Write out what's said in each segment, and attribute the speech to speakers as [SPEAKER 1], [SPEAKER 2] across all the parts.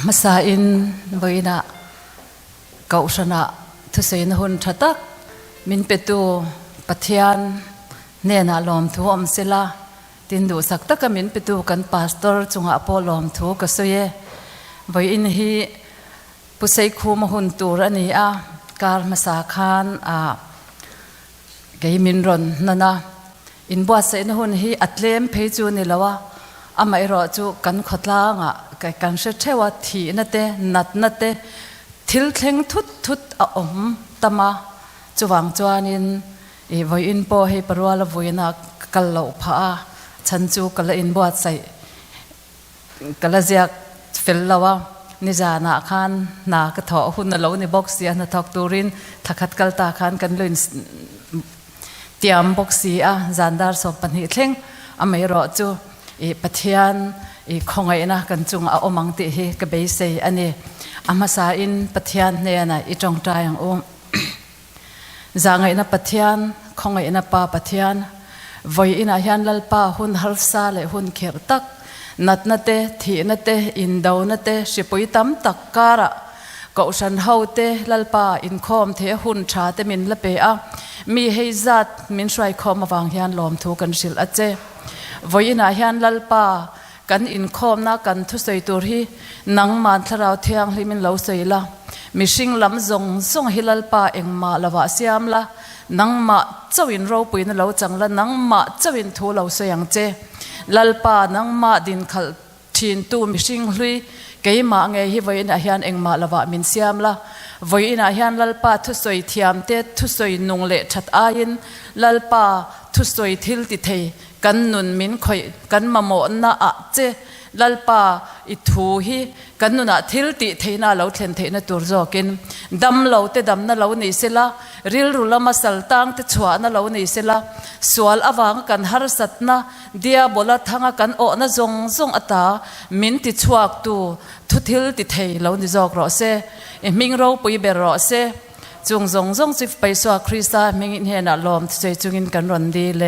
[SPEAKER 1] มาสาอินบอยนะเก่าชนะทุเสนหุนชัตักมินเปตูปัทยานเนน่าลอมทูอมเซลาตินดูสักตะกมินเปตูกันพาสตอร์จงอาปอลอมทูกสวยบอยอินฮีผู้ใส่คูมหุนตูรันีอาการมาสาขานเกยมินรอนนั่นนะอินบัวเสนหุนฮีอัตเลมเพจูนี่ละวะอาไม่รอจูกันขดลางกันเชื่อเทวทีนั่นเตนัดนั่นเตทิลเทงทุดอมตมาจวางจวนินวัยอินโปให้ปรัวละวัยนักกัลโลพาฉันจูกัลอินบัวใส่กัลเจียกฟิลละวะนิจานาคานนากระถอหุ่นนเหลาในบ็อกซี่นัทอกตูรินทักขัดกัลตาคานกันลุนเตรียมบ็อกซี่จันดาร์สอบปัญหาเทงอาไม่รอจูปัทยานคงไงนะกันจุงเอาอมังติเฮกเบย์เซอันนี้อามาสาอินปัทยานเนี่ยนะอีจงใจอย่างโอจางไงนะปัทยานคงไงนะป้าปัทยานวัยอินาฮันลัลป้าหุ่นฮัลซาเลหุ่นเขียรตักนัดนัดเตทีนัดเตอินดาวนัดเตสิปุยตั้มตักการะก็ฉันเฮาเตลัลป้าอินคอมเทหุ่นชาเตมินละเปะมีให้จัดมินช่วยคอมมาวางฮันลอมทูกันสิลอเจวัยอินาฮันลัลป้ากันอินคอมนักกันทุสัยตัวที่นังมันทราวเทียงลิมินเหลาสัยละมิชิงลำจงส่งฮิลลป้าเองมาละวะเสียมละนังมาเจ้าอินเราปุยนเหลาจังละนังมาเจ้าอินทูเหลาสัยงเจลัลป้านังมาดินขัลทินตูมิชิงลุยเกี่ยมาไงฮิวัยอินาฮันเองมาละวะมินเสียมละวัยอินาฮันลัลป้าทุสัยเทียมเตทุสัยนุงเละชัดอายินลัลป้าทุสัยทิลติเทกันนุนมินคอยกันมาโมนน่าเจลัลป้าอิทูฮีกันนุนทิลติเทน่าเราเทนเทน่าตัวจอกินดำเราเตดำน่าเรานี่เสละริลรุลมาสัลตังเตชัวน่าเรานี่เสละสวลอวังกันฮาร์สัตน่าเดียบลาทั้งกันโอน่าจงอัตามินติชัวกตูทุทิลติเทเรานี่จอกรอเซมิงเราปุยเบรอเซจงจิฟไปสวาคริสต์มิงเฮน่าลอมใจจงอินกันรันดีเล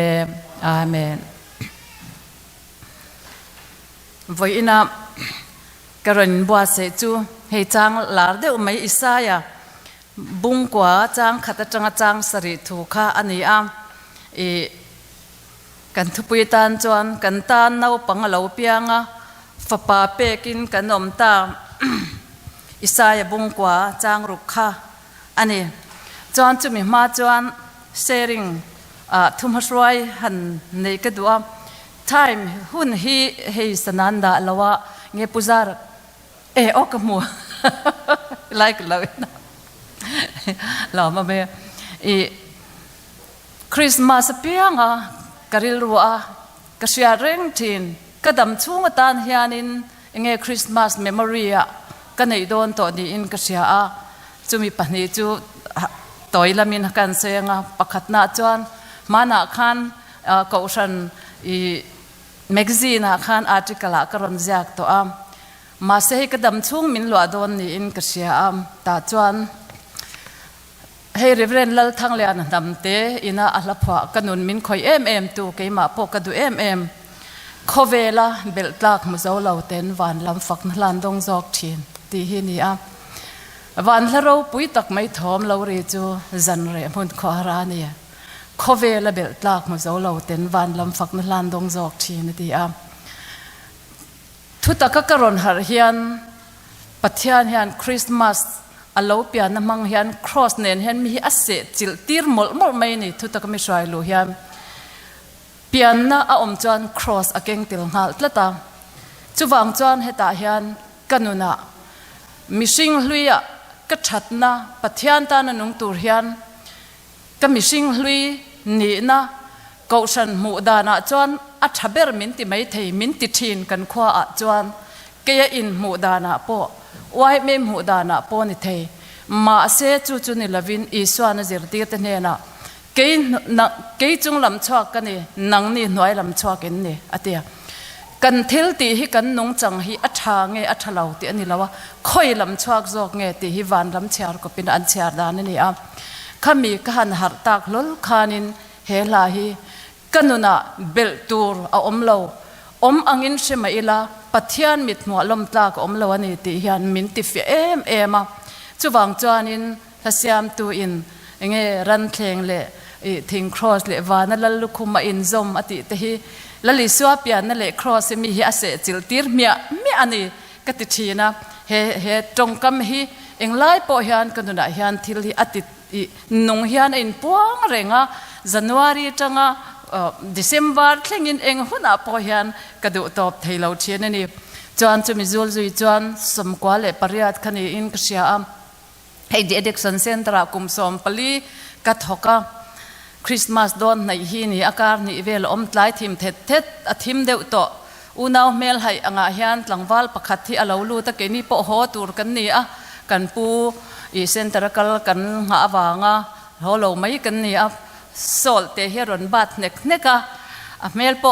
[SPEAKER 1] อาเมนวัยอินากระนบัวเสจูให้จางหลาเดอไม่อิสายาบุงกว่าจางขัดจางสริถูกข้าอันนี้กันทุปุยตานจวนกันตานนาวปังเหลาเปียงFAPAเปกินกันนมตาอิสายาบุงกว่าจางรุกข้าอันนี้จวนจุมีมาจวนเซริงทุ่มหัวใจหันในกระดูกtime หุ่นฮีสนันดาละวะเงปุจาร์ออกมัวไล่กันเลยนะเรามาเบคริสต์มาสเปียงกะริลรัวกะเชียเร่งทินกะดำช่วงตานเฮียนินเงคริสต์มาสเมมโมรีกันในโดนตัวนี้อินกะเชียจะมีปัญหาจูต่อยละมินกันเสียงปักขัดหน้าจวนมาหน้าคันก็ฉันแมกซีนขันอาร์ติกลกรอนจากตัวมาเสกกระดำช่วงมินหลวดโดนนี่อินกระเชียตาจวนให้เรเวรนลทั้งเลียนดำเตอินาอัลพะกันนุนมินคอยตูเกยมาพกดูโคเวล่าเบลตักมุจาวเหลาเต็นวันลำฝักนลันดงจอกทีนตีหินี่วันละเราปุยตักไม่ทอมเราเรจูจันเรมุนขอรานี่โคเวลเบลตากมุจาวเหลาเต็นวันลำฝักนลันดงจอกทีนตีทุตกะกรอนหาเฮียนปัทยานเฮียนคริสต์มาสอลาวเปียนมังเฮียนครอสเนนเฮียนมีอาเซจิลตีร์มอลไม่นี่ทุตกะไม่ใช่ลูเฮียนเปียนน่าอมจวนครอสอเก่งติลหัลตละตาจุวางจวนเฮตาเฮียนกันุนะมิชิงลุยกะชัดนะปัทยานตานันงตูเฮียนก็มิชิงลุยนี่นะก็ฉันหมู่ดานะจวนอัฐเบอร์มินติไม่เทมินติทินกันขวาจวนเกียอินหมู่ดานะโปไว้เมหมู่ดานะโปนิเทมาเสจูนิลวินอิสวานจิรติตเนนะเกยจุงลำชวกันนี่นังนี่หน่วยลำชวกันนี่อเดียกันเทลตีฮิกันนงจังฮิอัฐาเงอัฐเหลาตีอันนี้แล้วว่าค่อยลำชวกจอกเงตีฮิวันลำเชียร์ก็เป็นอันเชียร์ดานนี่ข้ามีกันหัดตากลลคานินเฮลาฮีกันนุนะเบลตูร์เอาอมเลา angin shema ila pathian mit mo lom tlak lawani ti hian min ti fi em a chuwang chuanin hasiam tu in enge ran thleng le thing cross le wana lal lukhuma in zom ati te hi lali suapian na le cross mi hi ase chiltir mi ani kati thina he tongkam hi englai po hian kanuna hian thil hi ati nong hian in puang renga January tanga December thlengin eng huna po hian kadu top theilo thian ani chuan chu mizul zui chuan somkwa le pariat khani in ksia am hei addiction center kum som pali ka thoka Christmas don nei hi ni akar ni vel om tlai thim thet athim deu to unaw mel hai anga hian tlangwal pakhat thi alo lu ta ke ni po ho tur kan ni a kan pu I center kal kan nga awanga holo mai kan ni a sol te heron bat neka a mel po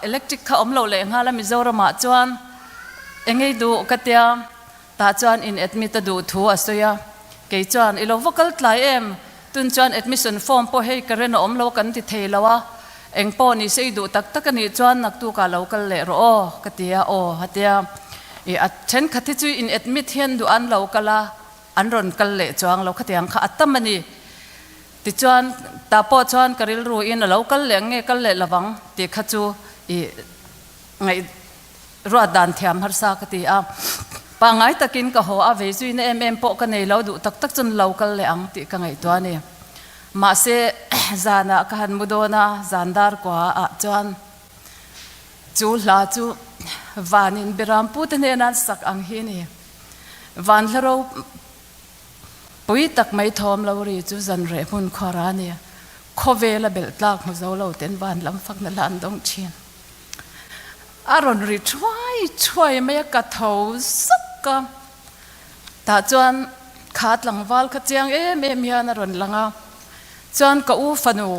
[SPEAKER 1] electric kha omlo le nga la Mizorama chuan engei du katia ta chuan in admit du thu asoya ke chuan ilo vocal tlai em tun chuan admission form po hei karen omlo kan ti theilawa engpo ni sei du tak ani chuan nak tu ka local le ro katia hatia a then khathi chu in admit hian du an locala an ron kal le chuang lo khatiang kha atamani ti chuan ta po chuan karil ru in a local le nge kal le lawang ti kha chu ngai ro dan thiam har sa kati a pa ngai takin ka ho a ve zui na em po ka nei lo du tak chun local le ang ti ka ngai to ani ma se zana ka han mudona zandar kwa a chuan chu la chu vanin birampu te ne nan sak ang hi ni van laro pui tak mai thom lo ri chu zan re mun khara ni khovela bel tlak mo zo lo ten van lam fak na lan dong chin aron ri chwai mai ka tho sakka ta chuan khat langwal kha chiang em hian aron langa chuan ka u fanu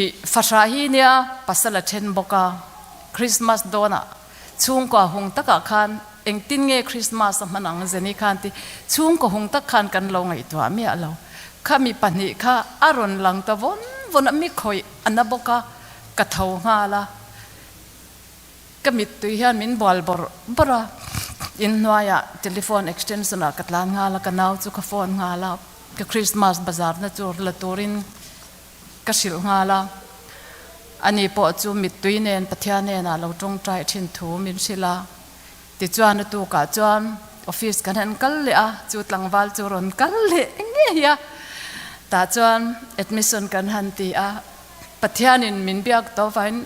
[SPEAKER 1] I fasha hi nia pasala then boka Christmas dona chung ka hung taka khan eng tin nge Christmas manang zeni khan ti chung ko hung tak khan kan lo ngai to mi alo khami pani kha aron lang ta von mi khoi anaboka ka tho nga la kamit tu hian min bol bora in noya telephone extension a katlan nga la kanaw chu ka phone nga la ka Christmas bazaar na chur la turin ka sil nga la ani po chu mit tuinen pathiane na lo tong trai thin thu min sila ti chuan tu ka chuan office kan han kal le a chu tlangwal chu ron kal le nge ya ta chuan admission kan han ti a pathianin min biak to vain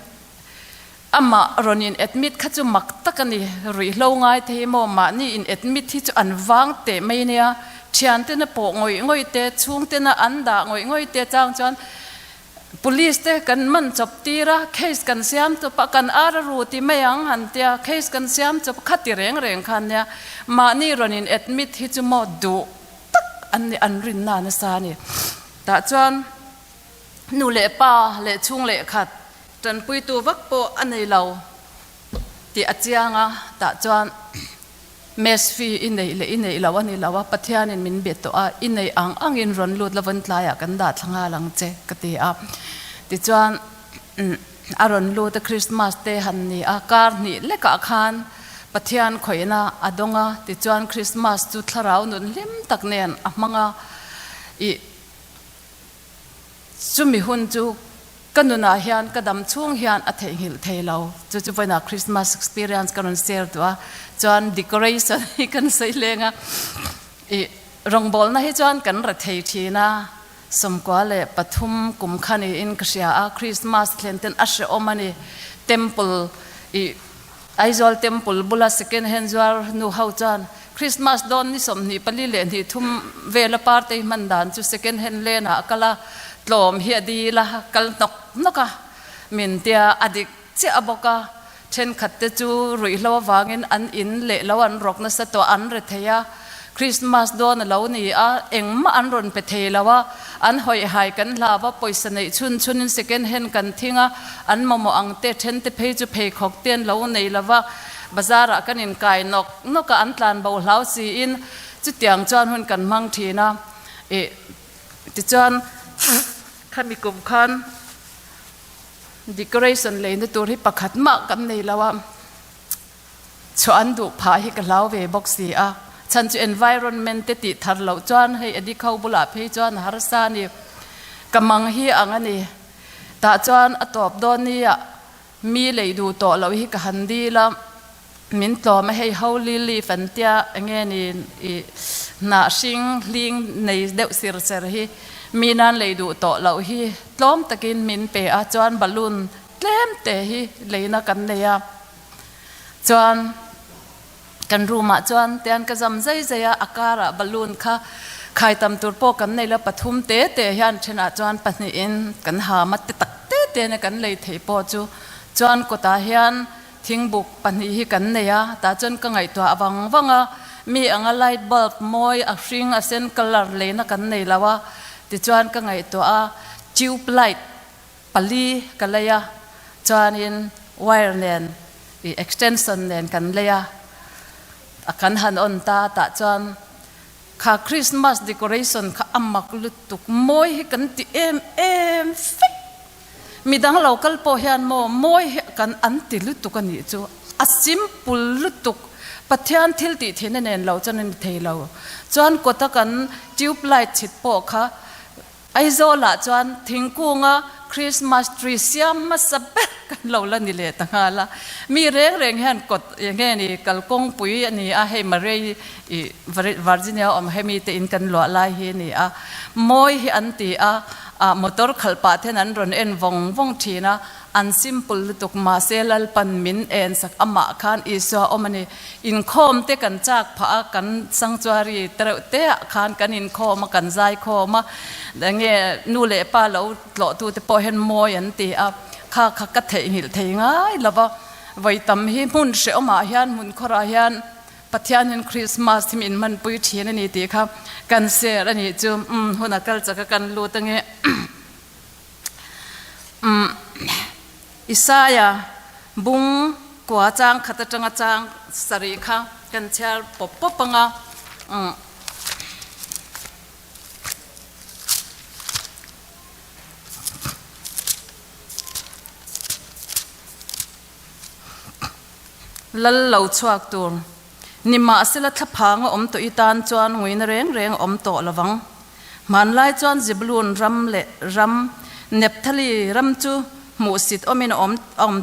[SPEAKER 1] ama ronin admit kha chu mak takani ri hlo ngai the mo ma ni in admit hi chu an wang te mai nia thian te na po ngoi te chung te na anda ngoi te chang chuan police te kan man chop tira case kan siam to pa kan ara ru ti mayang han tia case kan siam chop khati reng khan nia ma ni ronin admit hi chu mo du tak an rin na na sa ni ta chuan nu le pa le chung le khat tan pui tu vak po anei lo ti achianga ta chuan mes fi inei lawa ni lawa pathianin min bet to a inei angin ron lut lawan tlaya kan da thlanga lang che kati a ti chuan aron lu ta Christmas te han ni a kar ni leka khan pathian khoina adonga ti chuan Christmas chu tharau nun lim tak nen a manga I chumi hun chu kanuna hian kadam chung hian a thei hil theilo chu voina Christmas experience karon share to a chuan decoration hi kan sei lenga I rongbol na hi chuan kan ra thei thina somkwa le pathum kum khani in ksia a Christmas thlenten ashe omani temple I aizol temple bula second hand zwar nu hau chan Christmas don ni som ni pali le ni thum vela parte mandan chu second hand le na kala tlom hi adi la kal noka min tia adik che aboka then khatte chu rui lo wangin an in le lawan rok na sa to an re theya Christmas don lo ni a engma an ron pe theilawa an hoi hai kan lawa poisa nei chun second hand kan thinga an momo angte then te phei chu phei khok ten lo nei lawa bazara kan in kai noka an tlan bo hlau si in chu tiang chuan hun kan mang thina ti chuan khami kum khan decoration เลยนะตัวที่ประคัดมากกันในละว่าชวนดูพาให้กันเล่าเวบอกสีอ่ะฉันจะ environment ติดทัดเหล่าจวนให้อดีตเขาบุหรี่ให้จวนฮาร์ซานี่กำมังฮีอังอันนี้แต่จวนอตอบโดนนี่มีเลยดูต่อเราให้กันดีละมินต่อไม่ให้เขาลีฟันเตียเงี้ยนี่น่าชิงลิงในเด็กสิร์เซอร์ฮีมีนั่นเลยดูต่อเราฮีล้อมตะกินมินเปอาจวนบอลลูนเต็มเตะฮีเลยนักกันเลยจวนกันรู้มาจวนเตียนกระจำใจใจอาการะบอลลูนค่ะใครทำตัวโปกันในละปฐุมเตะเตะยันชนะจวนปนิอินกันหามาตักเตะเตะในกันเลยเทปอจูจวนก็ตายันทิ้งบุกปนิฮิกันเนี่ยแต่จนก็ไงตัววังมีอังไลท์บัลบมอยอักริงอัเซนคัลเลอร์เลยนักกันในละว่าติจวนก็ไงตัวจิวบไลท์ปลีกันเลยจวนอินไวร์เนนextension เนนกันเลยกันหันอนตาจวนข้าคริสต์มาส decoration ข้าอัมมักลุตุกมอยให้กันติเอ็มฟิกมีดังเราคัลโปฮิอันมอยกันอันติลุตุกันนี่จูอัซิมปุลลุตุกปัทยานทิลติเทนเนนเราจะนั่นเทเราจวนกตกันจิวปลายฉิดโปค่ะไอโซละจวนทิ้งกูงะคริสต์มาสทรีเซียมมาสับเปกันเราละนี่เลยต่างหากละมีเรื่องเห็นกดอย่างเงี้ยนี่กัลกงปุยอันนี้ให้มาเรย์วอร์จิเนียให้มีแต่อินกันหล่อลายเฮนี่มอยอันตีมอเตอร์ขับปาเท่นั้นรอนเอ็นวงทีนะอันซิมเปิลตุกมาเซลลปันมินเอ็นสักอามาคันอิสวาอมันนี่อินคอมเตกันจากพากันสังจวารีเตะเตะคันกันอินคอมกันใจคอมาดังเงี้ยนูเล่ป้าเราหล่อตัวเตปอเห็นมอยอันตีข้ากัดเทหิลเทง่ายแล้วว่าไว้ทำให้มุนเสียมาเฮียนมุนคราเฮียนปัจจัยนั้นคริสต์มาสที่มินมันปุยเทียนนี่ตีครับกันเสียอันนี้จุ่มหัวนักการจักกันรู้ตั้งเงี้ยอิสายาบุ้งกว่าจางขัดจังจางสรีค่ะกันเชียร์ปบปังลัลเหล่าชวักตัวนิมาสิละทับพังตัวอีตานจวนงวยนเร่งโตละวังมันไล่จวนจิบลูนรำเนบทะลีรำจูมูสิตมิน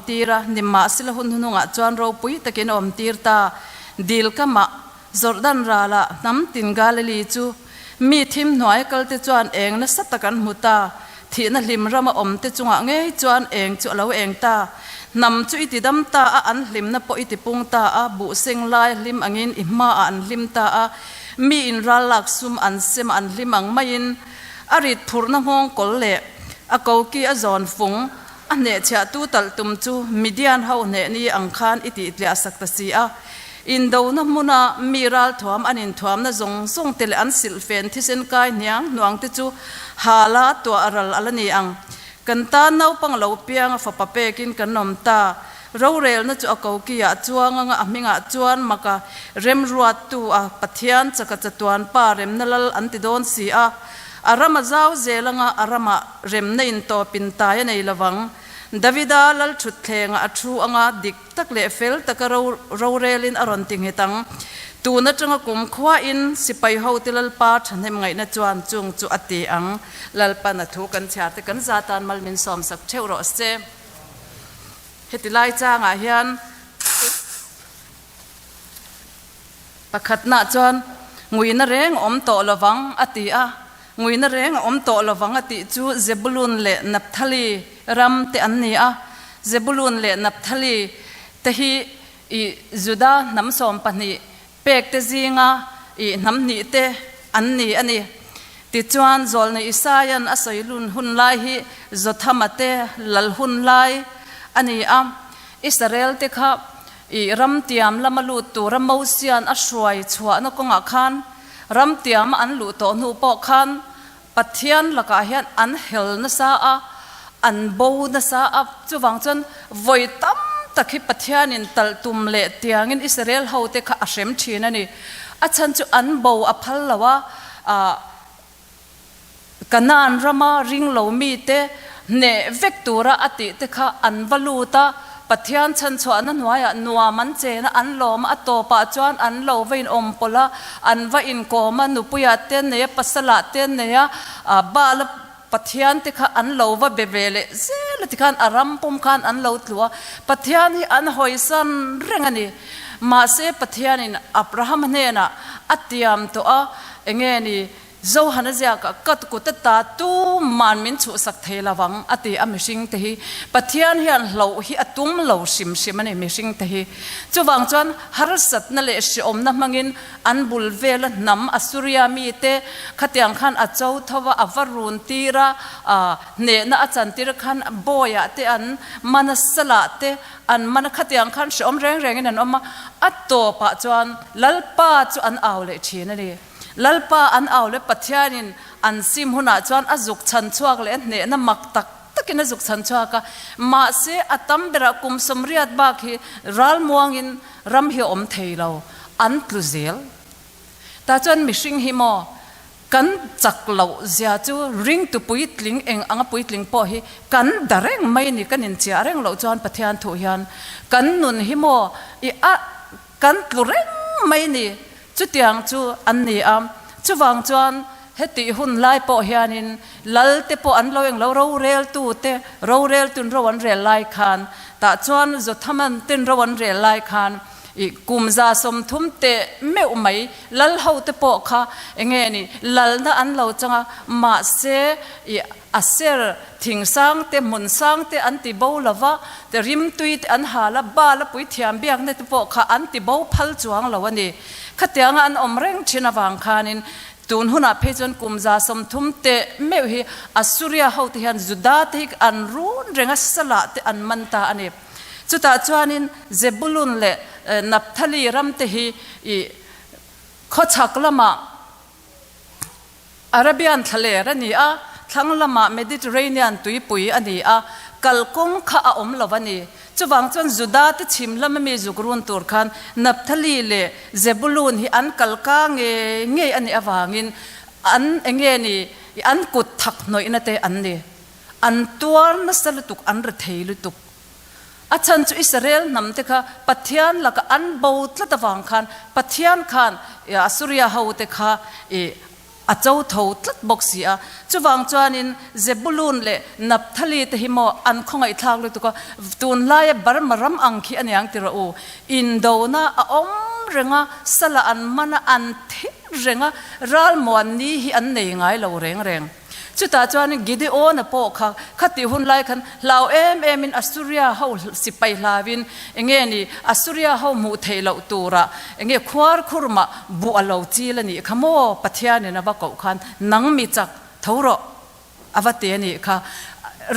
[SPEAKER 1] ตีระนิมาสิละหุนงะจวนเราปุยตะกินตีรตาดิลกะมะจอร์ดันราละน้ำตินกาลลีจูมีทิมหน่วยกัลติจวนเองนัสตะกันมุตาที่นั่นลิมรำติจงะเงยจวนเองจุเราเองตานำจุอิติดัมตาอันลิมนับปอิติปุงตาบุเซงไลลิมอังอินอิมาอันลิมตามีอินรัลลักซุมอันเซมอันลิมอังไม่อินอริดพูร์นงงกอลเล่อเกากีอจอนฟงอันเนเชตูตัลตุมจูมิเดียนเฮาเนนี่อังคารอิติอิตเลอสักตสีอินดาวนมุนามีรัลทวมอันอินทวมนะจงเตลอันสิลเฟนที่เซนกายเนียงนวงติจูฮาลาตัวอรัลอัลนีอังกันตาเนาปังเหลาเปียงFAPAเปกินกันนมตาเราเรลนะจูอเกากีจวงงะมิงะจวนมากะเร็มรัวตัวปัทยันจักจวนป้าเร็มนลอันติโดนสีอารามะเจ้าเจลังอารามะเร็มในอินโตปินตายในละวังดาวิดาลลชุดเทงชูงะดิกตักเลเฟลตักเราเรลินอรอนติงเฮตังตูนัดจังกุมขวาอินสิไปเฮาติลลปาทันให้ไงนัดจวนจุงจูอติอังลลปานัทุกันชาติกันซาตานมัลมินสอมสักเทวรอสเจเฮติไลจางอาเฮียนปะขัดนาจวนงุยนเรงโตละวังอติงุยนเรงโตละวังอติจูเซบุลุนเลนับทะลีรำเตอันนี้เซบุลุนเลนับทะลีเตฮีจุดาน้ำสอมปนีเปกเตจิงน้ำนี้เตอันนี้ติจวนจอลในอิสายันอาศัยลุนหุนไลฮีจดธรรมเตลลหุนไลอันนี้อิสราเอลเตค่ะรำเตียมละมาลุตูรำมูเซียนอช่วยชัวนกงะคันรำเตียมอันลุโตนูปอคันปัทยันละกาเฮียนอันเฮลนซาอันบูนซาจูวังจนไว้ตั้มตะคิปัทยานินตัลตุมเละเตียงินอิสราเอลเฮาเตค่ะอาเชมชีนันนี่อาจารย์จูอันบูอภัลละว่ากันนานรามาริงเหลามีเต เนเวกตัวระอติเตค่ะอันวลูตาปัทยานชันชวนนั้นวายนัวมันเจนะอันลมอัตโตปะจวนอันโลวินอมปละอันว่าอินโกมันนุปยาเตนเนียปัสละเตนเนียบาลปัทยานติค่ะอันโลว่าเบเบเลเซลติกันอารัมปุมกันอันโลตัวปัทยานที่อันหอยสันเร่งอันนี้มาเสปัทยานินอับราฮัมเนนะอัตยามตัวเองนี่โจฮันเซียกัดกุตตาตูมันมินชุสักเทลวังอติอเมซิงเตหิปัทยานเฮียนเหลาฮิอตุมเหลาชิมมันเอเมซิงเตหิจูวังจวนฮาร์สัตนั่นเลชอมนับมังินอันบุลเวลนำอสุริยามีเตขัดยังขันอเจ้าทว่าอวารุนตีระเนนอาจารย์ตีระขันโบยะเตอันมันสละเตอันมันขัดยังขันชอมแรงนั่นอมมาอัตโตปะจวนลัลปาจวนเอาเลชีนั่นเองลัลปาอันเอาเลปัทยานินอันซิมหุนาจวนอจุกชันชวกเลนเนนมักตักกินอจุกชันชวกมาเสอตัมเบระกุมสมเรียดบากีรัลมวงินรำเหี่ยอมเทเราอันกลุเซลแต่จวนมิชิงฮิโมกันจักเหล่าเสียจูริงตุปุยตลิงเองอังปุยตลิงพอฮีกันดาเร่งไม่นี่กันนินเจียเร่งเหล่าจวนปัทยานทุยันกันนุนฮิโมอีอะกันกลุเร่งไม่นี่จุดยังจูอันนี้จูวางจวนเฮติหุ่นไล่ปอเฮียนินลัลเตปออันเราเองเราเรลตูเตเราเรลตุนเราวันเรลไล่คานแต่จวนจุดทำมันตินเราวันเรลไล่คานอีกุมซาสมทุมเตไม่อุไม่ลัลเขาเตปอค่ะเองนี่ลัลน่ะอันเราจังมาเสอีอาเซอร์ทิ้งสังเตมุนสังเตอันติบ่าวละวะเตริมตุยอันหาละบ้าละปุยเทียมเบียงเนตปอค่ะอันติบ่าวพัลจวงละวันนี้ขัดยังอันอมเร่งชินวังคานินตูนหุนาเพจนกุมซาสมทุมเตไม่หิอสุริยาเขาที่ฮันจุดาติกอันรุนเรงสละเตอันมันตาอันนี้จุดตาจวนินเซบุลุนเลนับทะลีรัมเตหิข้อชักละมาอาระเบียนทะเลรันนี้ทั้งละมาเมดิเตอร์เรเนียนตุยปุยอันนี้กัลกงข้าอมละวันนี้จูวังจนจุดาติชิมละไม่มีจุกรุนตัวกันนับทะลีเลเซบุลุนฮีอันกัลกางเงยอันนี้อวางินอันเงยนี่อันกุดทักหน่อยนั่นเตอันนี้อันตัวนัสลุตุกอันระเทลุตุกอาจารย์จุอิสราเอลนำเตค่ะปัทยานละก็อันบูตละตะวังคันปัทยานคันอสุริยาเฮาเตค่ะอาเจ้าทาวตลัดบอกเสียจูวังจวนินเซบุลุนเลนับทะเลเตหิโมอันคงไอทางเลยตุกตูนลายบารมารำอังคีอันยังติระโออินโดนาอมเรงะสละอันมันอันเทเรงะรัลมวนนี้ฮีอันเนยง่ายเราเร่งจุดตาจวนกิเดโอนะปอกค่ะขัดติหุ่นไล่คันลาวมินอัสสุริยาเฮาสิไปลาวินเองนี่อัสสุริยาเฮามุเทลาตัวระเองควาร์คุรมาบัวลาวจีละนี่ขโมปัทยานี่นะบักเอาคันนังมีจักเท่าระอวตารนี่ค่ะ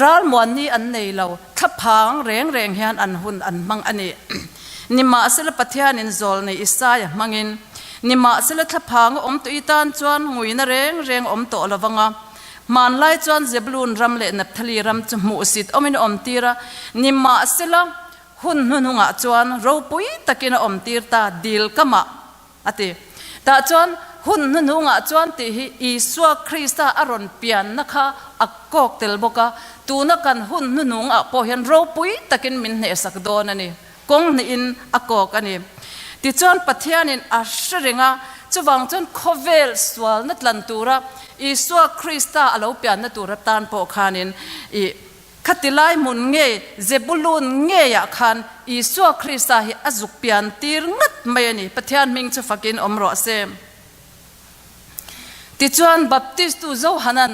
[SPEAKER 1] รัลมวนนี้อันเนยเราทับพังเร่งเฮียนอันหุ่นอันมังอันนี้นิมาสละปัทยานินโซลในอิสายมังอินนิมาสละทับพังอมตุอีตานจวนงุยนะเร่งอมโตละวังมันไล่จวนเซบลูนรำเล่นับทะเลรำจมูกสิทธิ์อมินอมตีระนิมาสละหุ่นหุงจวนเราปุยตะกินอมตีร์ตาดิลกะมะอติตาจวนหุ่นหุงจวนที่อิสวาคริสต์อารอนเปียนนะคะอักกอกเตลบกะตูนักันหุ่นหุงพอเห็นเราปุยตะกินมินเนสักโดนนี่กงนี่อินอักกอกอันนี้ที่จวนปัทยานินอัชริงะจูวังจนโคเวลสวลนัดลันตูระอิสวาคริสต์อาลาเปียนนัดตูระตานปอคานินขัดไลมุนเงยเซบุลุนเงยคันอิสวาคริสต์ฮิอจุกเปียนตีร์งัดไม่นี่ปัทยานมิงจะฟักินอมรอเซมติจวนบัพติสตูโจฮันัน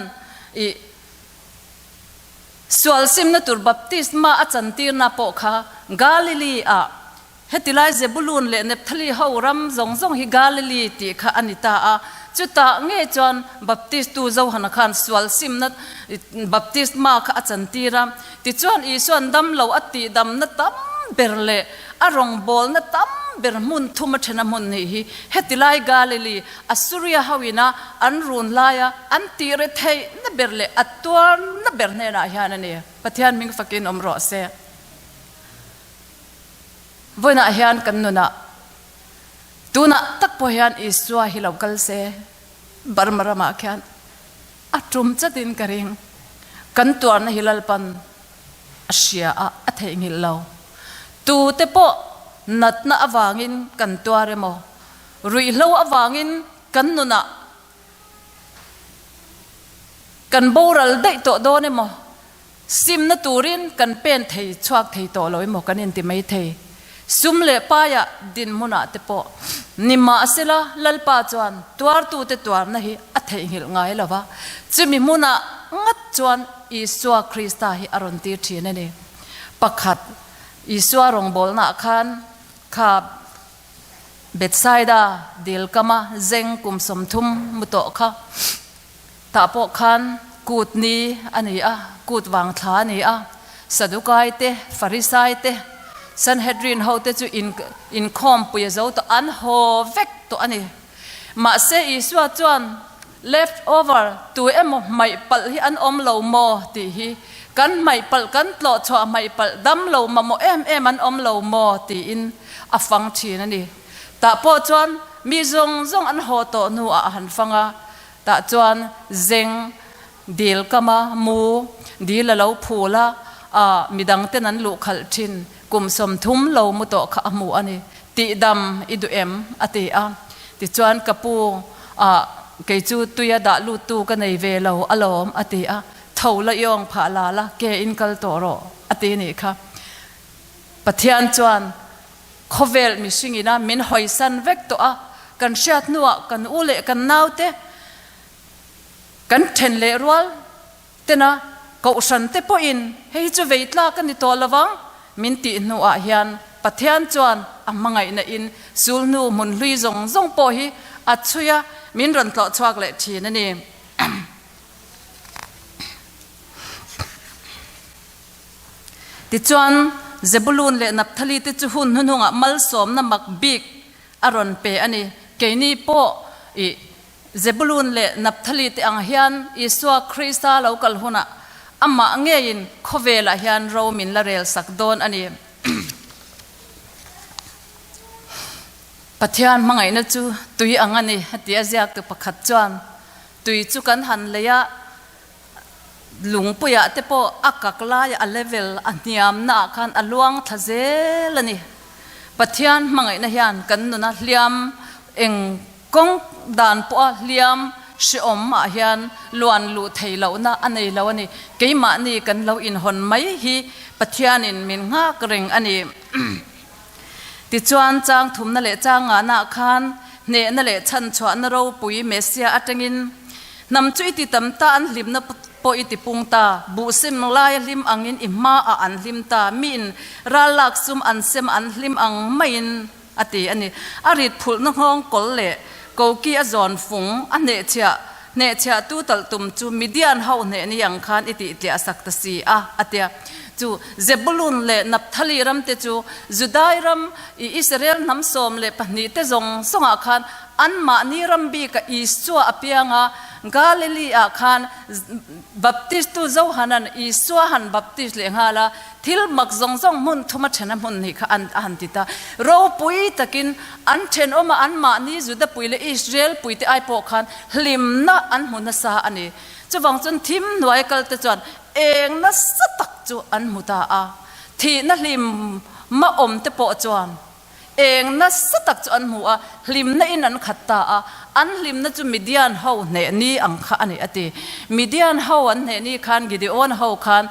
[SPEAKER 1] สวลซิมนัดตูบัพติสมาอาจันตีร์นาปอคากาลิลีเฮติไลเซบุลุนเลเนปทลีฮาวรัมซงฮิกาลิลีติค่ะอันนี้ตาจุดตาเงยจวนบัพติสตูเจ้าหันขันสวลซิมนัดบัพติสมาค่ะอาจารย์ตีรามติจวนอีส่วนดำเหลาอติดำนัดตั้มเบรเลอารองบอลนัดตั้มเบรมุนทุมชนะมุนนี่เฮติไลกาลิลีอัสสุริยาฮาวินาอันรุนลายอันตีเรทัยนับเบรเลอัตตัวนับเบรเนน่าฮานันเนี่ยปะเทียนมิงฟักินอมรอเซวันนั้นเฮียนกันนู่นตัวน่ะตักพอเฮียนอิสวาฮิลาวกัลเซบาร์มารามาเฮียนอัตรุมจัดดินกระริง กันตัวนะฮิลลปันอาเซียอะเทงิลเราตูเตปอนัดนะอวางินกันตัวเรโมรุยเลวอวางินกันนุนะกันโบรัลได้ตัวโดนเมซิมนะตูรินกันเป็นเทชวกเทตัวลอยโมกันอินติไม่เทซุมเล่ป้ายะดินมุนาเตปอนิมาสิละลัลปาจวนตัวตูเตตัวนะฮิอะเทงิลง่ายละวะจุมิมุนางัดจวนอิสวาคริสต์ฮิอารอนตีทีนั่นเองปักขัดอิสวารองบอลนักขันขับเบ็ดไซด้าเดลกามาเซงกุมสมทุมมุตโตค่ะตาปกขันกูดนี้อันนี้กูดวางท้านี้สะดุกายเตฟาริไซเตซันเฮดรินเขาเตจูอินคอมปุยเจ้าตัวอันโฮเวกตัวอันนี้มาเซอิสวาจวน left over ตัวไม่ปัลที่อันโลโมตีฮีกันไม่ปัลกันโลชัวไม่ปัลดัมโลมาโมมันโลโมตีอินฟังทีนั่นนี่แต่พอจวนมีจงอันโฮโตนัวหันฟังแต่จวนเซงดีลกามามูดีลเหลาพูละมีดังเตนันลูกขัลชินกุมสมทุมเหลามุโตขะมูอันนี้ติดำAWMอติติจวนกระปูเกจูตุยดาลูตูกันในเวลาอารมณ์อติเท่าละยองผาลาละเกอินกัลโตโรอตินี่ค่ะปะเทียนจวนโคเวลมิชิงินะมินหอยสันเวกตัวกันเชียดนัวกันอุเลกันนาวเตกันเทนเลรัวเตนะก็อุชันเตปอินเฮ้ยจะเวทลากันในตัวละวังมินตินัวเฮียนปะเทียนจวนมังไงนะอินซูลนูมุนลุยจงปอฮีอัดชุยมินรันต่อชวกเละทีนั่นเองติจวนเซบูลูนเละนับทลีติจุหุนหุ่นหงมัลสมน้ำมักบิกอารอนเปอันนี้เกนี่โปเซบูลูนเละนับทลีติอังเฮียนอิสวาคริสตาเรากัลหุนะอามาเงียนโคเวลเฮียนเรามินละเรลสักโดนอันนี้ปัจจัยมังไงนะจูตุยอังอันนี้ที่อาเซียตัวประคัดจวนตุยจูกันหันเลยะหลวงปุยะเตปออักกลายอัลเลเวลอันยามนาคันอลวงทะเซลนี่ปัจจัยมังไงนะยันกันนุนะเลียมเองกงดานปอเลียมชิอมมายันลวนลูเทยเหล่านะอันนี้เหล่านี้เกี่ยมานี่กันเราอินหอนไม่ฮีปัจจัยนินมินงากเริงอันนี้ติจวนจางทุมนั่นแหละจางงานาคันเนนั่นแหละฉันชวนเราปุยเมสเซียอัตงินนำจุยติตำตาอันลิมนับปอิติปุงตาบุซิมลายลิมอังอินอิมาอันลิมตามินราลักซุมอันเซมอันลิมอังไม่อินอติอันนี้อริดพุลนห้องกอลเล่กกี้อจอนฟงอันเนเชียตูตัลตุมจูมิเดียนเฮาเนนี่ยังคันอิติเตียสักตสีอติจูเซบูลุนเล่นับทลีรัมเตจูจุดายรัมอิสราเอลน้ำส้มเล่ปนิเตจงสงอาคันอันมานีรัมบีกับอิสวาอเปียงกาลิลีอาคันบัพติสตูเจ้าหันอิสวาหันบัพติสเลงฮาลาทิลมักจงมุนทุมาเชนมุนนี่ค่ะอันติตาเราปุยตะกินอันเชนอมาอันมานี่จุดปุยเลอิสราเอลปุยที่ไอโปคันลิมนะอันมุนสาอันนี้จะวังจนทิมหน่วยกัลตะจวนเองนะสตักจูอันมุตาที่นั่นลิมมาอมเตปอจวนเองนะสตักจูอันมัวลิมนั่นอินันขัดตาอันลิมนั่นจูมิเดียนเฮาเนนี่อังคาอันนี้อติมิเดียนเฮาอันเนนี่คันกิเดโอนเฮาคัน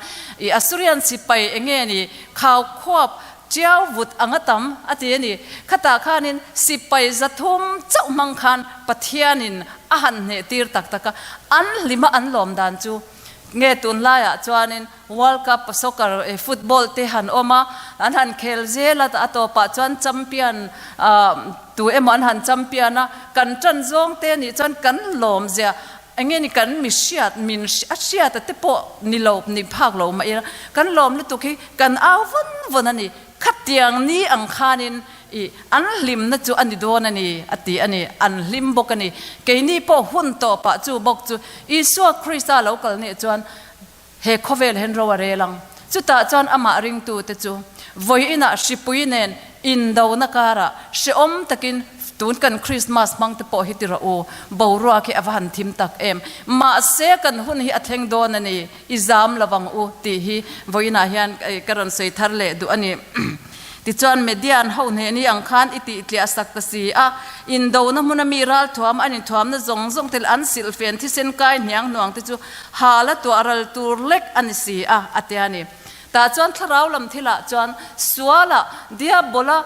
[SPEAKER 1] อัสเรียนสิไปเองนี่ข่าวควบเจ้าวุฒอังตัมอตินี่ขตาขานินสิไปจะทุ่มเจ้ามังคันปะเทียนินอันเนตีร์ตักตะกอันลิมาอันลอมดานจูเงตุนลายจวนนิน World Cup สกอร์ฟุตบอลเตหันออกมาอันหันเคลเซลต์อัตโตปะจวนแชมเปี้ยนตัวมันหันแชมเปี้ยนนะกันจันจงเตนี่จวนกันลมเสียอันนี้นี่กันมิเชียตแต่เตปอนิลบนิพักลมมาเองกันลมนี่ตุกี้กันเอาวันนั้นนี่ขัดเตียงนี้อังคานินอันลิมนะจูอันนี้โดนอันนี้อติอันนี้อันลิมบกอันนี้เกนี่พอหุ่นโตปะจูบกจูอิสวาคริสตาเรากัลเนี่ยจวนเฮโคเวลเฮนโรวาเรลังจุตาจวนอามาริงตูเตจูวอยอินะชิปุยเนนอินดาวนักการะชิอมตะกิน ตูนกันคริสต์มาสมังตะโปฮิติระโอบ่าวรัวki avan thim tak em ma se kan hun hi atheng don ani exam lawang u ti hi voina hian karon sei thar le du ani ti chuan median ho ne ni ang khan iti tlia sak ta si a in do na mun mi ral thuam ani thuam na zong zong tel an sil fen thi sen kai nyang nuang te chu hala tu aral tur lek ani si a atiani ta chuan tharau lam thila chuan suala dia bola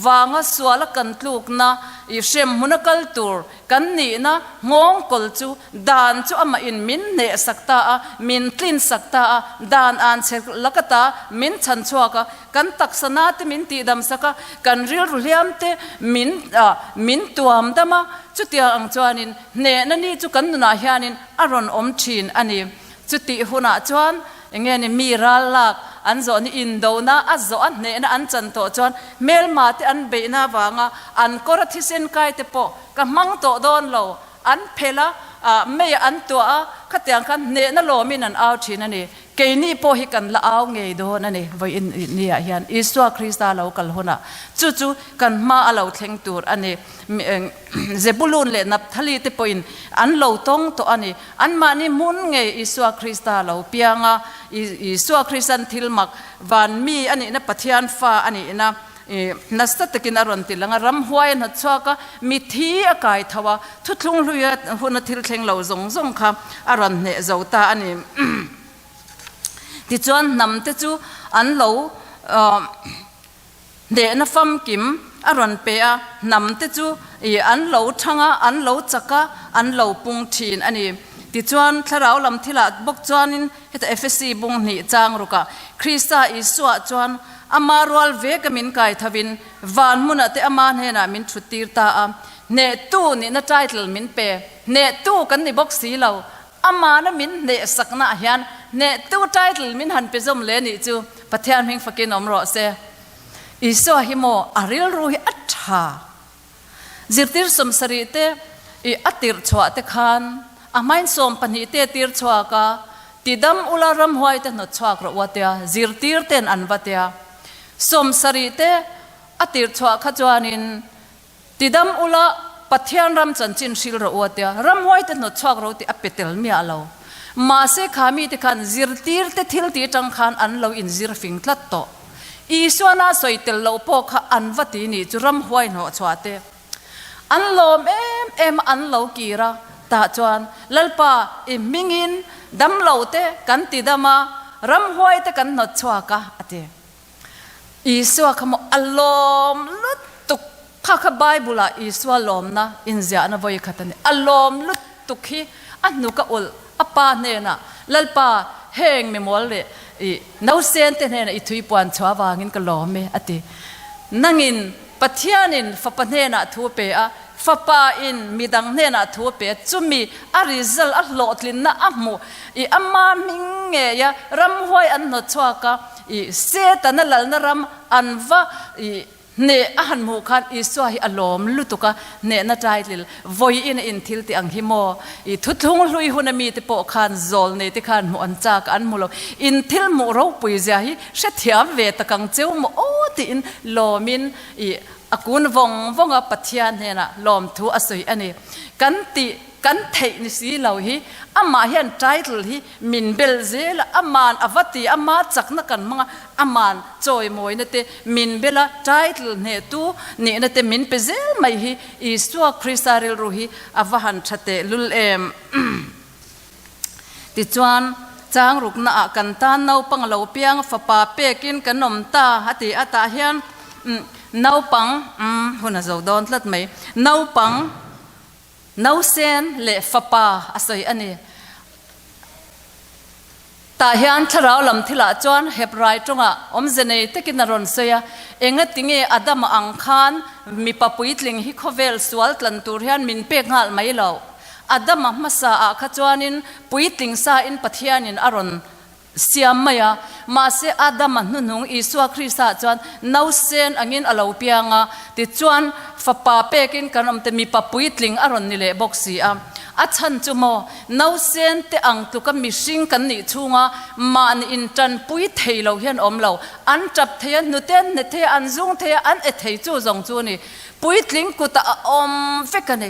[SPEAKER 1] wanga suala kan tluk na i shem hunakal tur kan ni na ngong kol chu dan chu ama in min ne sakta a min tlin sakta a dan an che lakata min chan chuaka kan taksana te min ti dam saka kan ril ruliam te min tuam dama chu tia ang chuanin ne na ni chu kan na hianin aron om thin ani chu ti huna chuan enge ni mi ral lak an zo ni in do na a zo an ne na an chan to chuan mel ma te an be na wanga an kora thisen kai te po ka mang to don lo an phela me an to a khatyang khan ne na lo min an out thin ani ke ni po hi kan la aw nge do na ni voi in ni a hian iswa krista lo kal hona chu chu kan ma alo thleng tur ani zebulun le nap thali te point an lo tong to ani an ma ni mun nge iswa krista lo pianga iswa christian thilmak van mi ani na pathian fa ani na nasta takin aron tilanga ram huai na chwaka mi thi akai thawa thuthlung hluya huna thil thleng lo zong zong kha aron ne zota ani ti chuan nam te chu an lo de na fam kim aron pe a nam te chu an lo thanga an lo chaka an lo pung thin ani ti chuan tharau lam thila bok chuanin heta FSC bung ni chang ruka krista iswa chuan amarwal vekamin kai thavin van muna te aman hena min thutir ta a ne tu ni na title min pe ne tu kan ni box si lo amana min ne sakna hian ne tu title min han pe zom le ni chu pathian hing fakin omro se iso himo aril ru hi atha zirtir som sari te I atir chwa te khan amain som pani te tir chwa ka tidam ularam huai te no chwa kro watia zirtir ten anwatia som sari te atir chwa kha chuanin tidam ula pathian ram chanchin shil ro watia ram huai te no chwa ro ti apetel mi alo ma se khami te khan zirtir te thil ti tang khan an lo in zir fing tlat to iswana soitel lo po kha anwati ni churam huai no chwa te an lom em an lo kira ta chuan lalpa I mingin dam lo te kan ti dama ram huai te kan no chwa ka ate iswa khamo alom lut tuk kha bible iswa lom na inzia na voi khatani alom lut tuk hi anu ka ul apa ne na lalpa heng me mol le no sen te ne na I thui puan chwa wangin ka lom me ate nangin pathianin fapanena thu pe a FAPA in midang nena thu pe chumi a result a lotlin na amu I amma minge ya ram hoi an no chwaka I se tanalal na ram anwa I ne ahan mu khan I swahi alom lutuka ne na title voi in thil ti ang himo I thuthung hlui hunami te po khan zol ne te khan mu an chak an mulo in thil mu ro pui ja hi shethiam ve takang cheu mo o ti in lomin I akun vonga pathian hena lom thu asoi ani kan thei ni si lo hi ama hian title hi min bel zel aman avati ama chakna kan manga aman choi moi na te min bela title ne tu ni na te min pe zel mai hi iswa krisaril ru hi avahan thate lul em ti chuan chang ruk na kan tan no pang lo piang FAPA PEKIN kanom ta hati ata hian nau pang huna zo don tlat mai nau pang nau sen le FAPA asoi ani ta hian tharau lam thila chuan hebrai tonga omzenei tekin ron soya enga tinge adam ang khan mi papuitling hi khovel sual tlan tur hian min pek ngal mai lo adam masa a kha chuanin puitling sa in pathianin aron siam maya ma se adam nunung iswa krista chuan no sen angin alo pianga ti chuan FAPA PEKIN kanom te mi papuitling aron ni le boxi a achan chumo no sen te ang tu ka mishing kan ni chunga man in tan pui theilo hian omlo an chap theya nuten ne the an zung the an e thei chu zong chu ni ปุยtling ku ta fe ka ne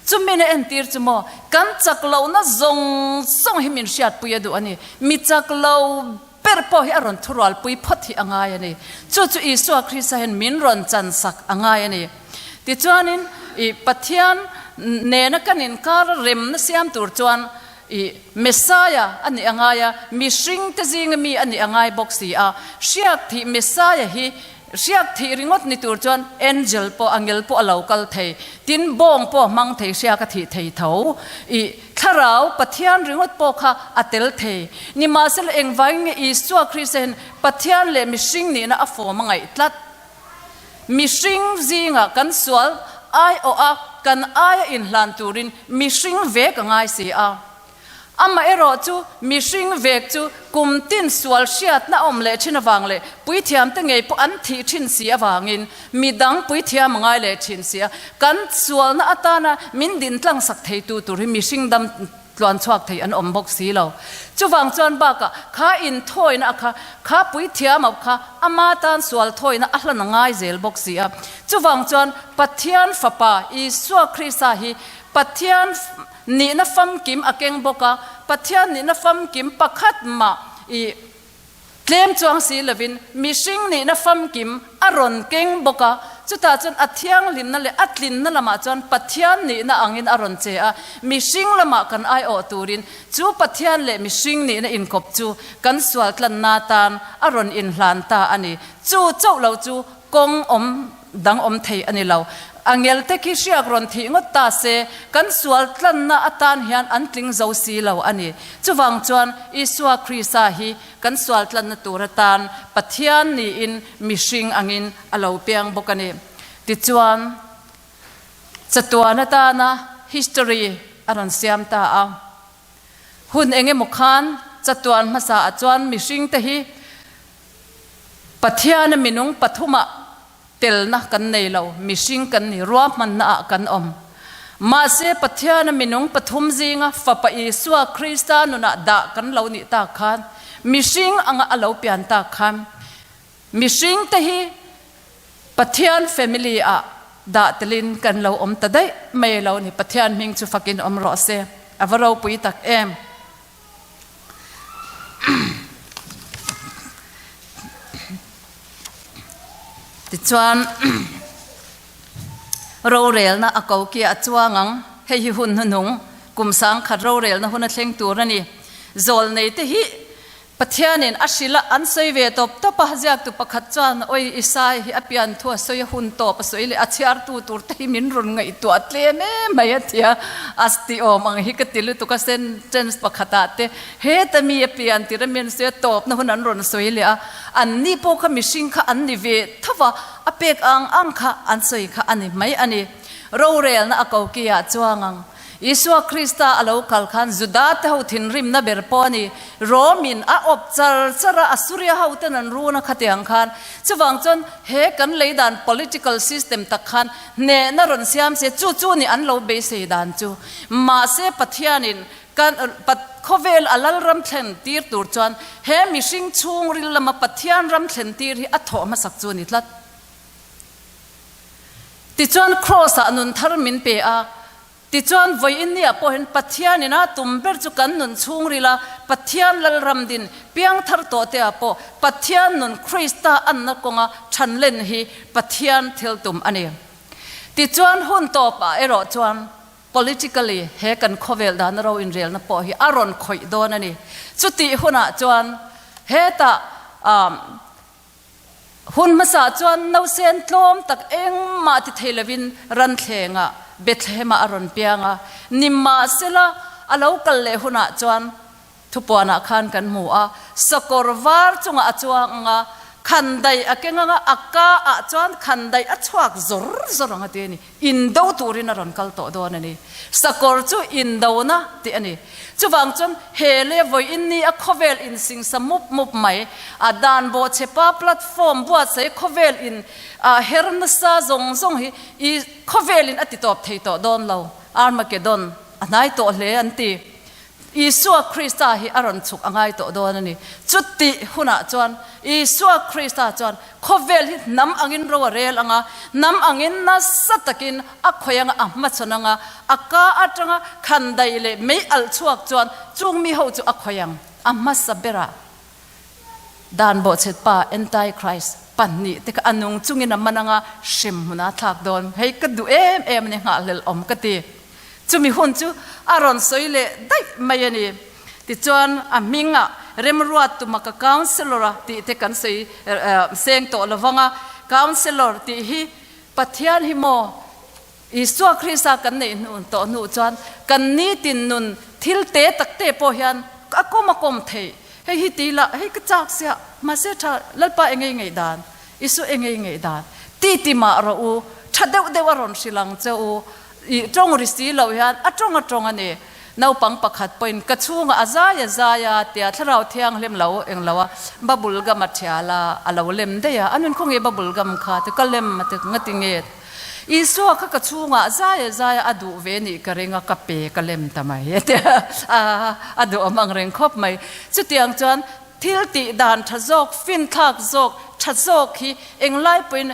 [SPEAKER 1] chumina en tir chumo kan chaklo na zong song himin siat puya du ani mi chaklo perpo hi aron thural pui phothi angai ani chu Isu Krista hen min ron chan sak angai ani ti chuanin I pathian ne na kanin kar rem na siam tur chuan I Messiah ani angaya mishing te jing mi ani angai boxi a siak thi Messiah hi siak thi ringot ni tur chuan angel po local thei tin bong po mang thei siak thi thei tho I tharau pathian ringot po kha atel thei ni masel engwang Isu Kristen pathian le mishing ni na afo mangai tlat mishing zinga kan sual ai o a kan ai in hlan turin mishing ve ka ngai si a ama ero chu mishing vek chu kumtin sual siat na omle china wangle pui thiam te ngei po an thi thin si awangin midang pui thiam ngai le thin sia kan sual na atana min din tlang sak thei tu tur mishing dam tluan chuak thei an ombok si lo chuwang chuan ba ka kha in thoi na kha pui thiam au kha ama tan sual thoi na ahlan ngai zel bok si a chuwang chuan pathian FAPA Isu Krista hi pathian ni na fam kim akeng boka pathian ni na fam kim pakhat ma I tlem chuang si lovin mishing ni na fam kim aron keng boka chuta chon athiang lin na le atlin na lama chon pathian ni na angin aron che a mishing lama kan ai o turin chu pathian le mishing ni na in kop chu kan swal tlan na tan aron in hlan ta ani chu chau lo chu kong dang thei ani lo angel te ki siak ron thi ngot ta se kan sual tlan na atan hian an tling zo si lo ani chuwang chuan Isu Krista hi kan sual tlan na turatan pathian ni in mishing angin alo piang bokani ti chuan chatuana ta na history aron siam ta a hun enge mukhan chatuan masa a chuan mishing te hi pathian minung pathuma tel na kan nei lo mishing kan ni ruam man na kan ma se pathian minung pathum zinga FAPA Isu Krista nuna da kan lo ni ta khan mishing anga alo pian ta khan mishing te hi pathian family a da telin kan lo ta dai mai lo ni pathian ming chu fakin ro se avaro pui tak em ti chuan ro rel na akau ki achuangang hei hun hunung kumsang khat ro rel na huna thleng tur ani zol nei te hi pathianin ashila an soive top to pahjak tu pakhat chuan oi isai hi apian thu soi hun to pa soile achiar tu tur te min run ngai tu atle me mai athia asti om ang hi ka tilu tu ka sen chance pakhata te he tami apian tiramen se top na hun an ron soile a an ni po kha mishing kha an ni ve thawa apek ang kha an soi kha ani mai ani ro rel na akau ki ya chuangang Isu Krista alo kalkhan zudat ho thin rim na berponi romin a opchar chara asuria ho tanan runa khatiang khan chuwang chon he kan leidan political system takhan ne na ron siam se chu ni an lo be se dan chu ma se pathianin kan pat khovel alal ram thlen tir tur chuan he mishing chung ril lama pathian ram thlen tir hi atho ma sak chu ni tlat ti chuan cross a nun thar min pe a ti chuan voi in nia po hen pathian ina tumber chu kan nun chung rila pathian lal ram din piang thar to te apo pathian nun Krista an na konga thanlen hi pathian thel tum ani ti chuan hun to pa ero chuan politically he kan khovel dan ro in rel na po hi aron khoi don ani chuti huna chuan he ta hun masa chuan no sen tlom tak eng ma ti thelovin ran thlenga Bethlehem aron pianga nimma sela alo kal le huna chuan thupuana khan kan mu a sakorwar chunga achuanga khandai akenga akka a chuan khandai achuak zor anga te ni indo turin aron kal to don ani sakor chu indo na ti ani chuwang chon hele voi inni a khovel in sing samup mai adan bo chepa platform buat sei khovel in herna sa zong hi I khovel in atitop thei to don lo armageddon anai to hle anti อีสัวคริสต์ฮิอารอนสุกอ่างไงตัวโดนนี่จุดติหุน่ะจวนอีสัวคริสต์จวนขบเวลฮิน้ำอังอินรัวเรลอ่างน้ำอังอินน่าสัตกินอักขยังอ่ะมัดสนังอักกาอัจงขันได้เลยไม่อัลชวกจวนจุงมีหูจุอักขยังอ่ะมัดสับเบระดานบทเสดป่าแอนตี้คริสต์ปันนี่แต่ก็อันนุ่งจุงอินมันงชิมหุน่าทักโดนให้ก็ดูเนี่ยหาเลลอมกตีจุมีหุ่นจูอารอนสวยเลยได้ไม่ยันนี่ติจวนอามิงเริ่มรัวตุมักคาวน์เซลล์ติเทกันสวยเสียงโตละวังคาวน์เซลล์ติฮีปัทยานฮิโมอิสวาคริสต์กันนี่นุนโตนุจวนกันนี่ตินนุนทิลเตตักเตปอยันก็ก็มาคมเทให้ฮิตีละให้กระจักเสียมาเสียท่าลัดไปเองไงดานอิสุเองไงดานตีมาเราชัดเดวอารอนสิลังเจ้าจงริสีเราเห็นจงอันนี้น่าปังปักขัดเป็นกระชูงอาซายเตียถ้าเราเที่ยงเล่มเราเองเราบับบุลกัมเทียละเราเล่มได้อันนั้นคงเอบับบุลกัมขาแต่ก็เล่มมาถึงงัดติงเอ็ดอีสัวกระชูงอาซายอดูเวนี่กระเรงกระเปกระเล่มทำไมเตียอดูมังเร่งครบไหมจุดเตียงจวนทิลติดานทะโจกฟินทักโจกชัดโซกีเองไล่เป็น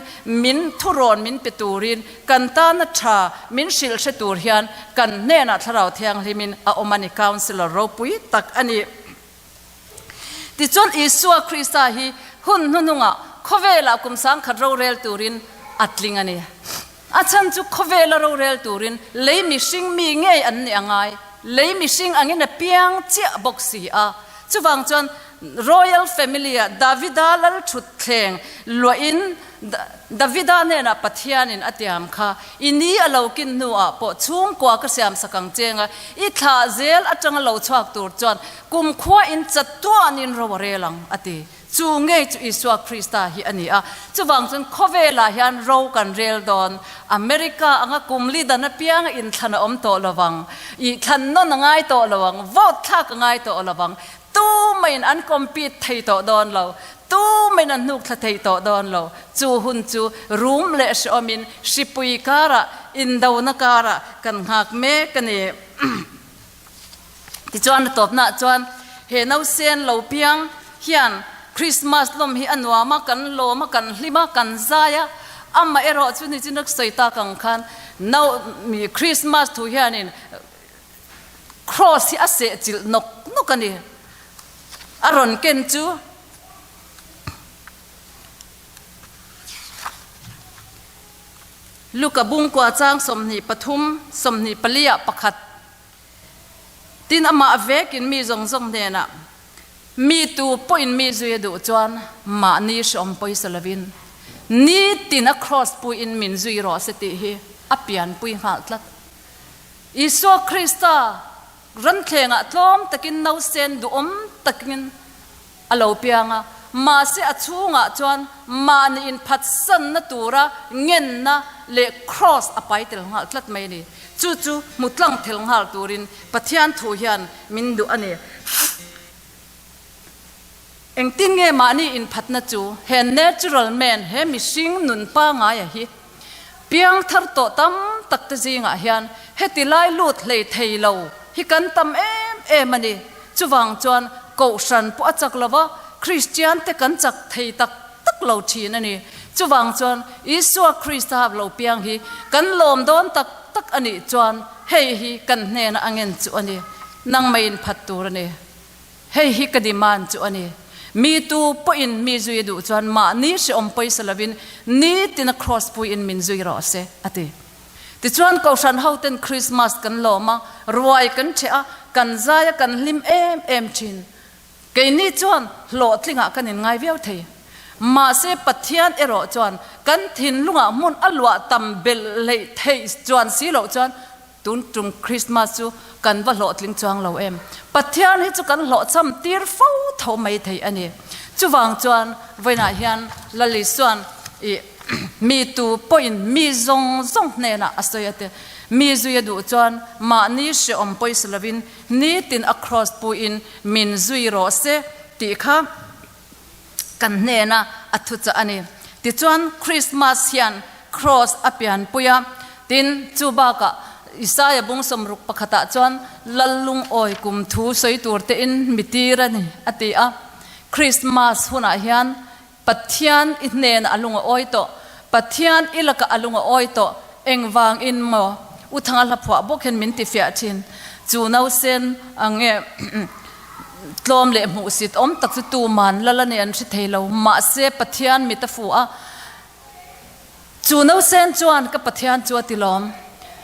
[SPEAKER 1] มินทุรอนมินเปตูรินกันตานัชามินชิลเชตูริยันกันเนนัทเราเทียงที่มินอามานิคาวน์สิลโรปุยตักอันนี้ที่จนอิสวาคริสต์ฮีหุ่นนุงขเวลาคุมสังขารเรลตูรินอัดลิงอันนี้อาจารย์จุขเวลาเรลตูรินเลยมิชิงมีเงยอันนี้ยังไงเลยมิชิงอันนี้เปียงเจ้าบกสีจุฟังจนRoyal Family ดาวิดาลัลชุดแข่งลวอินดาวิดาเนี่ยนะปัทยานินอติยามค่ะอินี้เรากินนัวปอชุ่มกว่ากระเสียมสักังเจงอีท่าเซลจังเราชวักตัวจวนกุมขวาอินจัดตัวนินเราเรลังอติจูเงยจูอิสวาคริสต์ฮีอันนี้จูวังจนขเวลาฮันเรากันเรลดอนอเมริกาอ่ะกุมลีดันเปียงอินทันอมโตระวังอีทันนนง่ายโตระวังวอดทักง่ายโตระวังตู้ไม่อันคอมพิวไทยต่อดอนเราตู้ไม่นันนุกไทยต่อดอนเราจูหุ่นจูรูมเลชอมินชิปุยการะอินดาวนการะกันหักเมกันนี่ที่จวนตบหน้าจวนเห็นเอาเส้นเราเพียงเฮียนคริสต์มาสลมฮีอันวามากันโลมากันลิมากันซายะอามาเอรอจุนี่จินักใส่ตากังคันน่ามีคริสต์มาสทุกอย่างนี่ครอสที่อาเซจิลนกกันนี่อารอนเกนจูลูกบุงกว่าจางสมนิปทุมสมนิปเลียประคัดตินอามาเวกินมีจงเดนะมีตูปอินมีจุยดูจวนมานีชอมปอยสลาวินนี่ตินครอสปุยอินมินจุยรอสติฮีอภิยันปุยหัดลัดอิสวาคริสต์รันเทงะทอมตะกินนาเซนดูตะกินอลาวเปียงมาเสียชูงะจวนมาในอินพัดสันนตูระเงินนะเลครอสอไปเตลหัลทัดไม่นี่จู่มุดลังเตลหัลตูรินปัทยานทุยันมินดูอันนี้เองติงเงมานี่อินพัดนะจู่เห็นเนเชอรัลแมนเฮมิชิงนุนป้างายฮีเปียงทัดโตตั้มตักตะจิงะฮียนเฮติไลลูดเลยเทยเราฮิกันตั้มเอมันนี่จู่วังจวนกูฉันปวดจักละวะคริสเตียนแต่กันจักไทยตักเราทีนั่นนี่จู่วังจวนอิสวาคริสต์เราเปียงฮีกันลมโดนตักอันนี้จวนเฮฮีกันเนนอังเงินจู่อันนี้นั่งไม่อินพัดตัวนี่เฮฮีกดิมันจู่อันนี้มีตูปอินมีจุยดูจวนมานี่สิอมไปสลาวินนี่ตินครอสปุยอินมินจุยรอเซอติติจวนกูฉันเฮาเต็นคริสต์มาสกันโลมารวยกันเชะกันใจกันลิมเอ็มชินเกนี่จวนโหลดลิงะกันยังไงเวียวเทมาเสปัทยานเอรอจวนกันทินลุงะมุนอลวะตัมเบลเลยเทจวนสีโลจวนตุนจุมคริสต์มาสจูกันว่าโหลดลิงจวงเราปัทยานให้จูกันโหลดซ้ำตีร์ฟูเท่าไม่เทอันนี้จูวางจวนไว้หน้าเฮียนละลิส่วนมีตูปอินมีจงเนนะอสยเตมีจุยดูจวนมานี่เชอมปอยสลาวินนี่ติน across ปูอินมินจุยโรเซติค่ะกันเนนะอัตุจอันนี้ติจวนคริสต์มาสยัน cross อภิยันปุยตินจูบากะ Isaya bung somruk pakhata chuan lalung oi kum thu soi turte in mitirani atia Christmas huna hian pathian inen alunga oi to pathian ilaka alunga oi to engwang in mo uthanga laphwa bokhen min ti fia thin chu nau sen ange tlom le mu sit om tak tu man lalane an thi theilo ma se pathian mi ta fu a chu nau sen chuan ka pathian chu tilom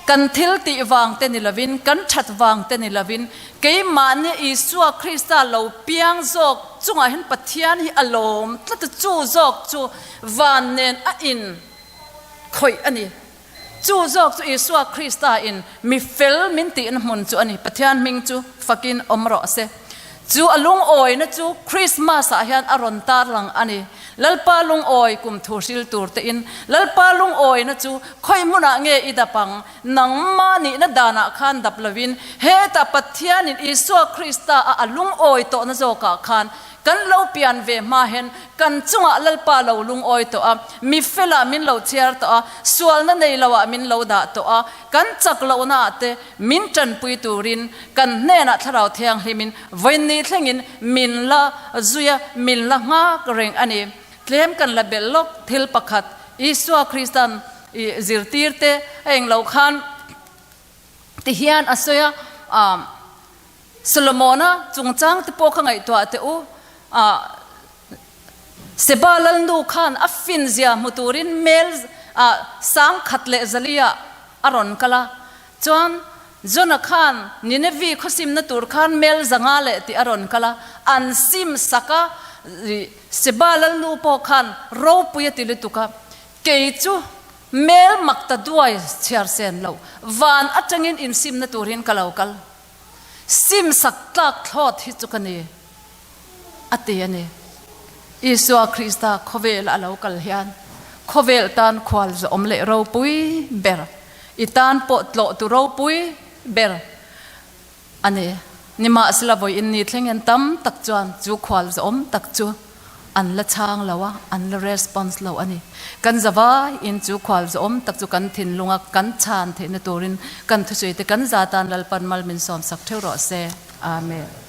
[SPEAKER 1] kan thil ti wang te ni lovin kan that wang te ni lovin ke man Isua Krista lo piang zok chunga hen pathian hi alom tlat chu zok chu van nen a in khoi ani chu zok chu Isua Krista in mi fel min ti an mun chu ani pathian ming chu fakin omro se chu alung oi na chu Christmas a hian aron tar lang ani lalpa lung oi kum thusil turte in lalpa lung oi na chu khoi muna nge idapang nang mani na dana khan daplovin he ta pathian in Isua Krista a alung oi to na zoka khan kan lo pian ve ma hen kan chunga lalpa lo lung oi to a mi fela min lo chiar to a sual na nei lawa min lo da to a kan chak lo na te min tan pui turin kan ne na tharau thiang himin voini thlengin min la zuya min la nga reng ani tlem kan la bellok thil pakhat Isua Kristan zirtirte eng lo khan ti hian asoya Solomona chungchang te po khangai to ate u sebalal nu khan afin zia muturin mel sang khatle zalia aron kala chuan zona khan ninevi khosim na tur khan mel zanga le ti aron kala an sim saka sebalal nu po khan ro puya tilituka keichu mel makta duai chiar sen lo van atangin in sim na turin kalaukal sim sak tlak thot hi chukani atiane Isua Krista khovel alokal hian khovel tan khwal zo omle ro pui ber itan po tlo tu ro pui ber ane nima asla voi in ni thlengen tam tak chuan chu khwal zo om tak chu an la chang lawa an la response lo ani kan zawa in chu khwal zo om tak chu kan thin lunga kan chan the na turin kan thu sui te kan za tan lalpan mal min som sak theu ro se amen